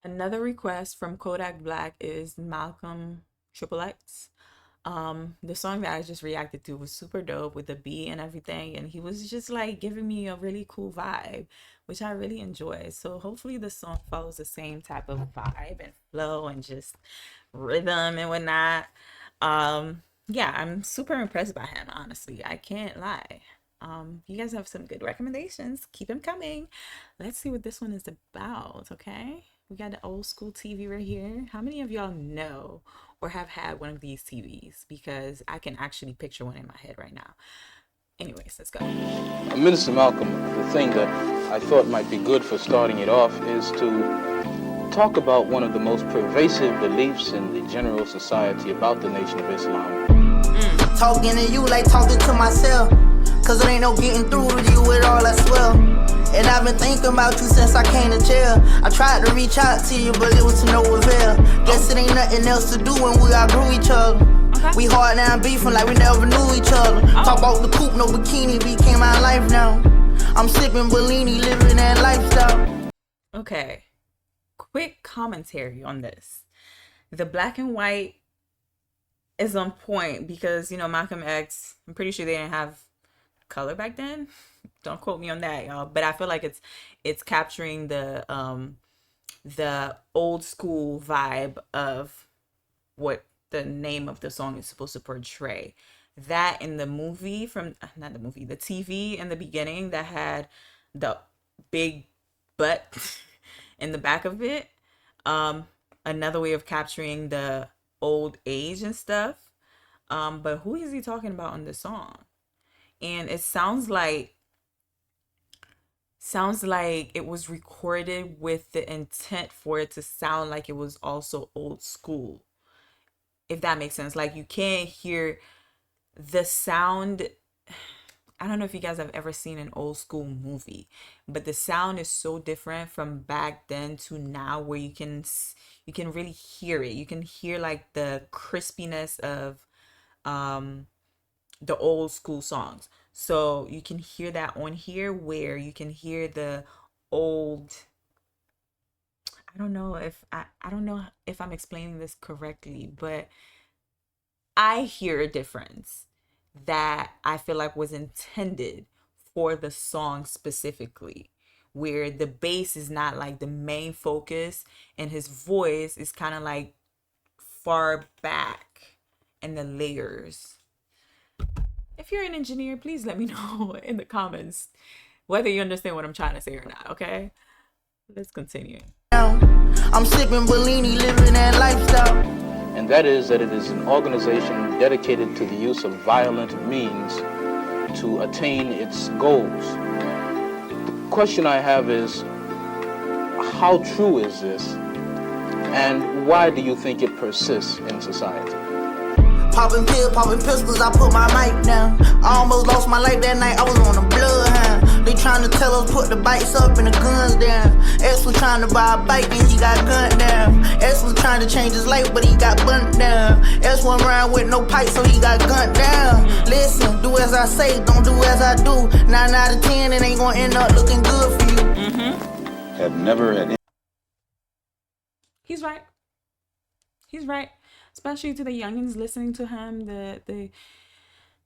Another request from Kodak Black is Malcolm XXX. The song that I just reacted to was super dope with the beat and everything, and he was just like giving me a really cool vibe, which I really enjoy. So hopefully the song follows the same type of vibe and flow and just rhythm and whatnot. Yeah, I'm super impressed by him, honestly. I can't lie. You guys have some good recommendations. Keep them coming. Let's see what this one is about, okay? We got the old school TV right here. How many of y'all know or have had one of these TVs? Because I can actually picture one in my head right now. Anyways, let's go. Minister Malcolm, the thing that I thought might be good for starting it off is to talk about one of the most pervasive beliefs in the general society about the Nation of Islam. Talking to you like talking to myself, cause it ain't no getting through to you at all, I swear. And I've been thinking about you since I came to jail. I tried to reach out to you, but it was to no avail. Guess it ain't nothing else to do when we outgrew each other. Okay. We hard now beefing like we never knew each other. Talk about the coupe, no bikini, became my life now. I'm sipping Bellini, living that lifestyle. Okay, quick commentary on this. The black and white is on point because, you know, Malcolm X, I'm pretty sure they didn't have color back then. Don't quote me on that, y'all, but I feel like it's capturing the old school vibe of what the name of the song is supposed to portray. That in the movie from not the movie, the TV in the beginning that had the big butt in the back of it. Another way of capturing the old age and stuff. But who is he talking about in the song? And it sounds like it was recorded with the intent for it to sound like it was also old school, if that makes sense. Like, you can't hear the sound. I don't know if you guys have ever seen an old school movie, but the sound is so different from back then to now, where you can really hear it. You can hear like the crispiness of the old school songs. So you can hear that on here, where you can hear the old, I don't know if I'm explaining this correctly, but I hear a difference that I feel like was intended for the song specifically, where the bass is not like the main focus and his voice is kind of like far back in the layers. If you're an engineer, please let me know in the comments whether you understand what I'm trying to say or not, okay? Let's continue. I'm sipping Bellini, living that lifestyle. And that is that it is an organization dedicated to the use of violent means to attain its goals. The question I have is, how true is this? And why do you think it persists in society? Popping pills, popping pistols, I put my mic down. I almost lost my life that night, I was on a bloodhound. They trying to tell us put the bikes up and the guns down. X was trying to buy a bike and he got gunned down. X was trying to change his life but he got burnt down. X went around with no pipe so he got gunned down. Listen, do as I say, don't do as I do. 9 out of 10, it ain't gonna end up looking good for you. Have never had any. He's right. He's right. Especially to the youngins listening to him, the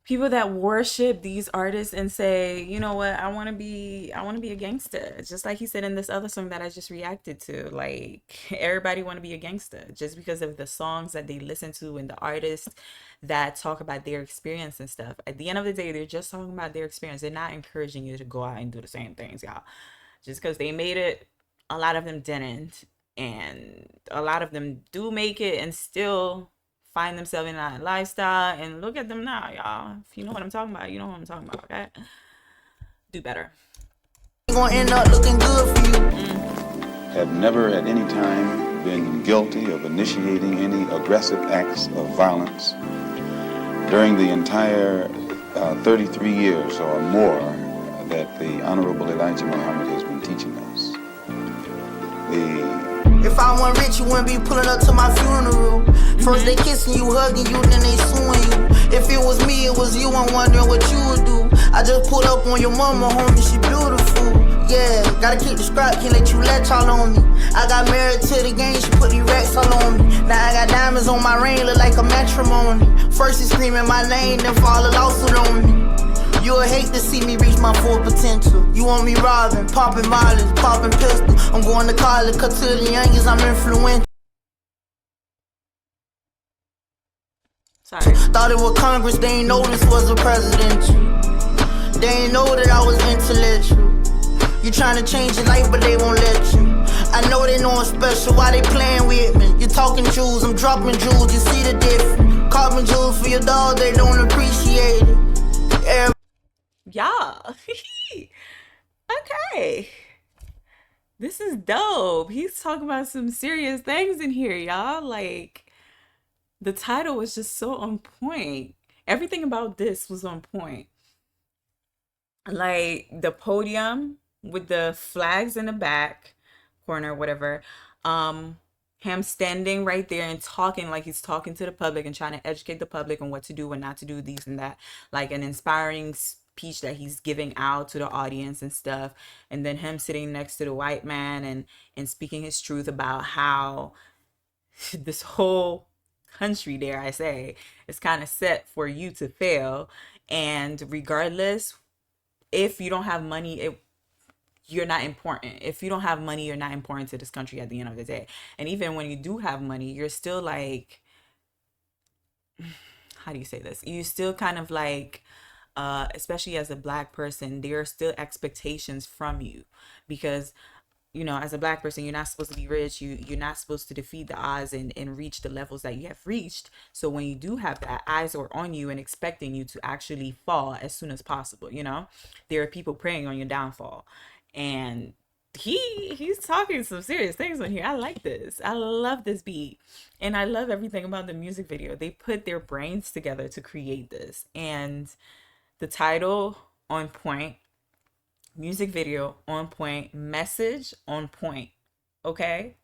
people that worship these artists and say, you know what, I want to be a gangster. Just like he said in this other song that I just reacted to. Like, everybody want to be a gangster just because of the songs that they listen to and the artists that talk about their experience and stuff. At the end of the day, they're just talking about their experience. They're not encouraging you to go out and do the same things, y'all. Just because they made it, a lot of them didn't. And a lot of them do make it and still find themselves in that lifestyle. And look at them now, y'all. If you know what I'm talking about, you know what I'm talking about, okay? Do better. Gonna end up looking good for you. Have never at any time been guilty of initiating any aggressive acts of violence during the entire 33 years or more that the Honorable Elijah Muhammad has been teaching us. If I wasn't rich, you wouldn't be pulling up to my funeral. First they kissing you, hugging you, then they suing you. If it was me, it was you, I'm wondering what you would do. I just pulled up on your mama, homie, she beautiful. Yeah, gotta keep the scrap, can't let you latch all on me. I got married to the game, she put these racks all on me. Now I got diamonds on my ring, look like a matrimony. First you screaming my name, then fall a lawsuit on me. You'll hate to see me reach my full potential. You want me robbing, popping mileage, popping pistol. I'm going to college, cut to the youngest, I'm influential. Sorry. Thought it was Congress, they ain't know this was a presidential. They ain't know that I was intellectual. You tryna change your life, but they won't let you. I know they know I'm special, why they playing with me? You talking jewels, I'm dropping jewels, you see the difference. Carving jewels for your dog, they don't appreciate it. Y'all. Okay. This is dope. He's talking about some serious things in here, y'all. Like, the title was just so on point. Everything about this was on point. Like the podium with the flags in the back corner, whatever. Him standing right there and talking like he's talking to the public and trying to educate the public on what to do and not to do, these and that. Like an inspiring speech that he's giving out to the audience and stuff. And then him sitting next to the white man and speaking his truth about how this whole country, dare I say, is kind of set for you to fail. And regardless, if you don't have money, you're not important. If you don't have money, you're not important to this country at the end of the day. And even when you do have money, you're still like, how do you say this? You still kind of like, especially as a black person, there are still expectations from you because, you know, as a black person, you're not supposed to be rich. You're not supposed to defeat the odds and reach the levels that you have reached. So when you do have that, eyes are on you and expecting you to actually fall as soon as possible. You know, there are people preying on your downfall, and he's talking some serious things on here. I like this. I love this beat, and I love everything about the music video. They put their brains together to create this, and the title on point. Music video on point, message on point. Okay,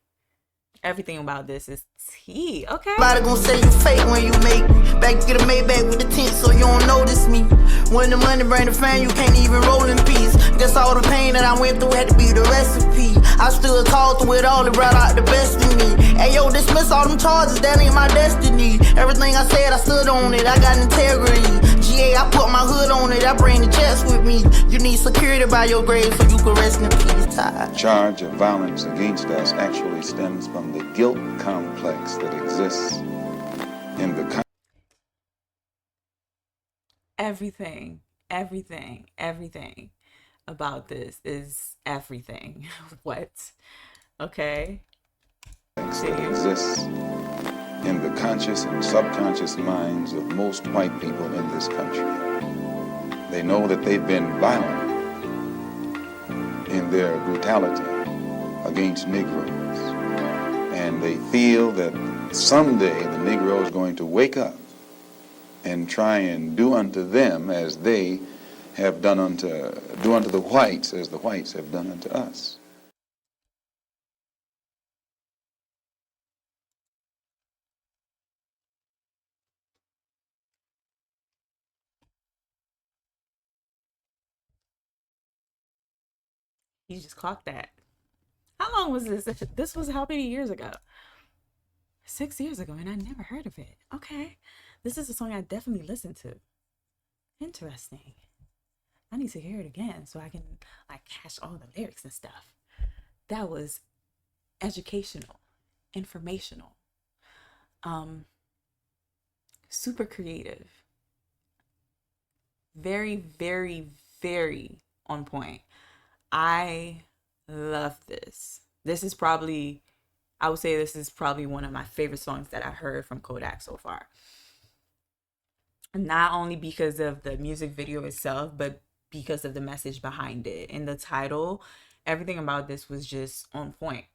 everything about this is tea. Okay, Everybody gon' say you fake when you make me. Back to get a Maybach with the tint so you don't notice me. When the money bring the fan, you can't even roll in peace. Guess all the pain that I went through had to be the recipe. I stood tall through it all, it brought out the best in me. Hey yo, dismiss all them charges, that ain't my destiny. Everything I said, I stood on it, I got integrity. GA, I put my hood on it, I bring the jets with me. You need security by your grave so you can rest in peace. The charge of violence against us actually stems from the guilt complex that exists in the everything about this is everything. What? Okay. that exists in the conscious and subconscious minds of most white people in this country. They know that they've been violent in their brutality against Negroes. And they feel that someday the Negro is going to wake up and try and do unto them as they have do unto the whites as the whites have done unto us. You just clocked that. How long was this? This was how many years ago? 6 years ago, and I never heard of it. Okay. This is a song I definitely listened to. Interesting. I need to hear it again so I can like catch all the lyrics and stuff. That was educational, informational, super creative. Very, very, very on point. I love this. This is probably, I would say this is probably one of my favorite songs that I heard from Kodak so far. Not only because of the music video itself, but because of the message behind it. And the title, everything about this was just on point.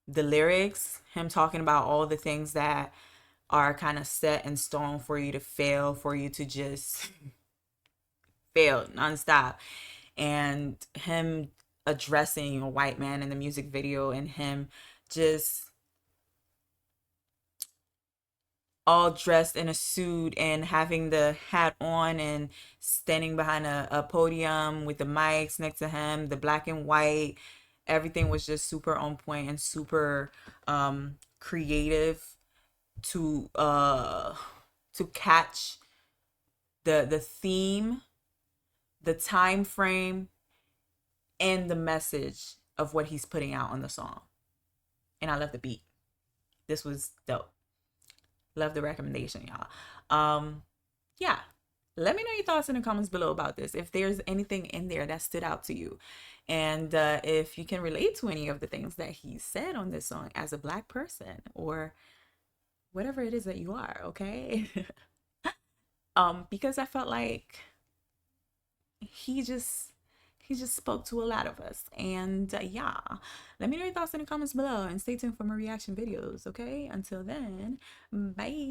The lyrics, him talking about all the things that are kind of set in stone for you to fail, for you to just fail nonstop. And him addressing a white man in the music video and him just all dressed in a suit and having the hat on and standing behind a podium with the mics next to him, the black and white. Everything was just super on point and super creative to catch the theme, the time frame, and the message of what he's putting out on the song. And I love the beat. This was dope. Love the recommendation, y'all. Yeah. Let me know your thoughts in the comments below about this. If there's anything in there that stood out to you. And if you can relate to any of the things that he said on this song as a Black person or whatever it is that you are, okay? Because I felt like he just spoke to a lot of us. And yeah, let me know your thoughts in the comments below and stay tuned for more reaction videos, okay? Until then, bye.